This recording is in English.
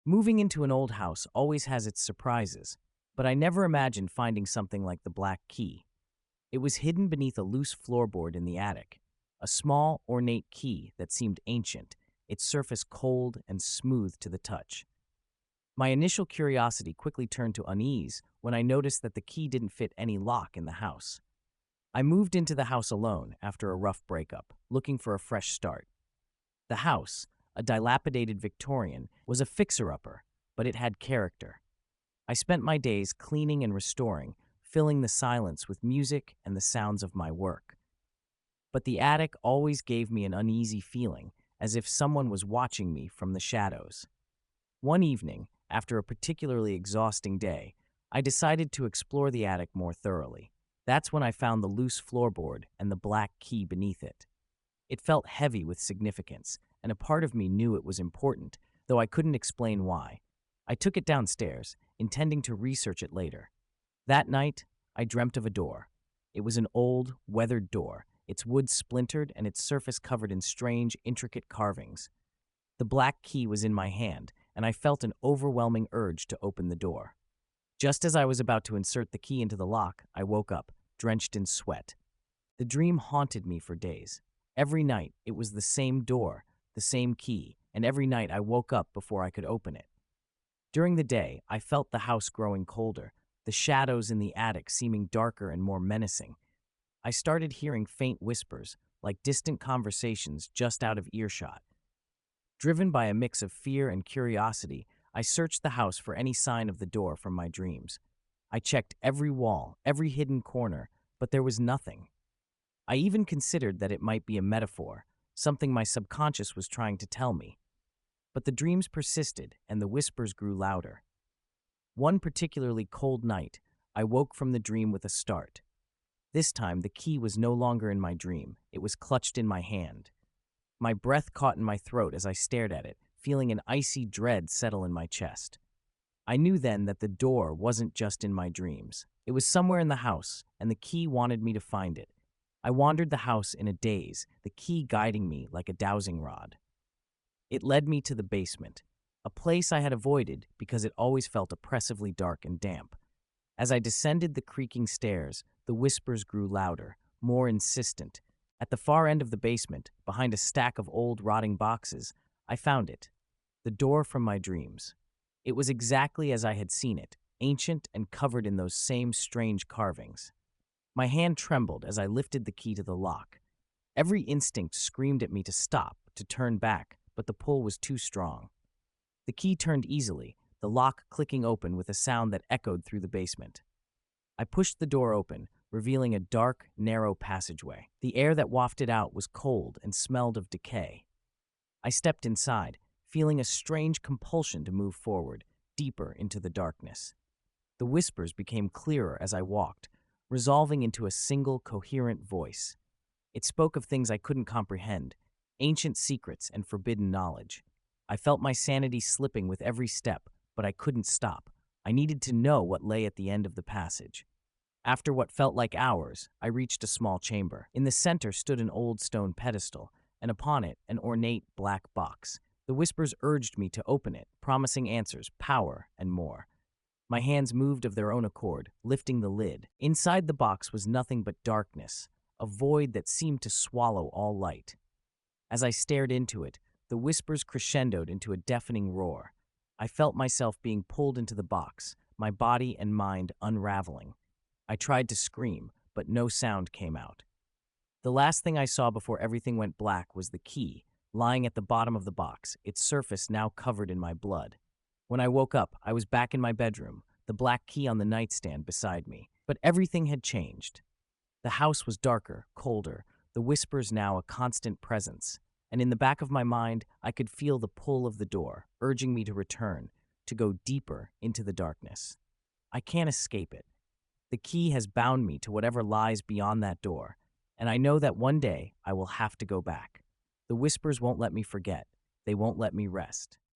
Moving into an old house always has its surprises, but I never imagined finding something like the black key. It was hidden beneath a loose floorboard in the attic, a small, ornate key that seemed ancient, its surface cold and smooth to the touch. My initial curiosity quickly turned to unease when I noticed that the key didn't fit any lock in the house. I moved into the house alone after a rough breakup, looking for a fresh start. The house, a dilapidated Victorian, was a fixer-upper, but it had character. I spent my days cleaning and restoring, filling the silence with music and the sounds of my work. But the attic always gave me an uneasy feeling, as if someone was watching me from the shadows. One evening, after a particularly exhausting day, I decided to explore the attic more thoroughly. That's when I found the loose floorboard and the black key beneath it. It felt heavy with significance, and a part of me knew it was important, though I couldn't explain why. I took it downstairs, intending to research it later. That night, I dreamt of a door. It was an old, weathered door, its wood splintered and its surface covered in strange, intricate carvings. The black key was in my hand, and I felt an overwhelming urge to open the door. Just as I was about to insert the key into the lock, I woke up, drenched in sweat. The dream haunted me for days. Every night, it was the same door, the same key, and every night I woke up before I could open it. During the day, I felt the house growing colder, the shadows in the attic seeming darker and more menacing. I started hearing faint whispers, like distant conversations just out of earshot. Driven by a mix of fear and curiosity, I searched the house for any sign of the door from my dreams. I checked every wall, every hidden corner, but there was nothing. I even considered that it might be a metaphor, something my subconscious was trying to tell me. But the dreams persisted, and the whispers grew louder. One particularly cold night, I woke from the dream with a start. This time, the key was no longer in my dream. It was clutched in my hand. My breath caught in my throat as I stared at it, feeling an icy dread settle in my chest. I knew then that the door wasn't just in my dreams. It was somewhere in the house, and the key wanted me to find it. I wandered the house in a daze, the key guiding me like a dowsing rod. It led me to the basement, a place I had avoided because it always felt oppressively dark and damp. As I descended the creaking stairs, the whispers grew louder, more insistent. At the far end of the basement, behind a stack of old rotting boxes, I found it, the door from my dreams. It was exactly as I had seen it, ancient and covered in those same strange carvings. My hand trembled as I lifted the key to the lock. Every instinct screamed at me to stop, to turn back, but the pull was too strong. The key turned easily, the lock clicking open with a sound that echoed through the basement. I pushed the door open, revealing a dark, narrow passageway. The air that wafted out was cold and smelled of decay. I stepped inside, feeling a strange compulsion to move forward, deeper into the darkness. The whispers became clearer as I walked, resolving into a single, coherent voice. It spoke of things I couldn't comprehend, ancient secrets and forbidden knowledge. I felt my sanity slipping with every step, but I couldn't stop. I needed to know what lay at the end of the passage. After what felt like hours, I reached a small chamber. In the center stood an old stone pedestal, and upon it, an ornate black box. The whispers urged me to open it, promising answers, power, and more. My hands moved of their own accord, lifting the lid. Inside the box was nothing but darkness, a void that seemed to swallow all light. As I stared into it, the whispers crescendoed into a deafening roar. I felt myself being pulled into the box, my body and mind unraveling. I tried to scream, but no sound came out. The last thing I saw before everything went black was the key, lying at the bottom of the box, its surface now covered in my blood. When I woke up, I was back in my bedroom, the black key on the nightstand beside me. But everything had changed. The house was darker, colder, the whispers now a constant presence. And in the back of my mind, I could feel the pull of the door, urging me to return, to go deeper into the darkness. I can't escape it. The key has bound me to whatever lies beyond that door, and I know that one day I will have to go back. The whispers won't let me forget. They won't let me rest.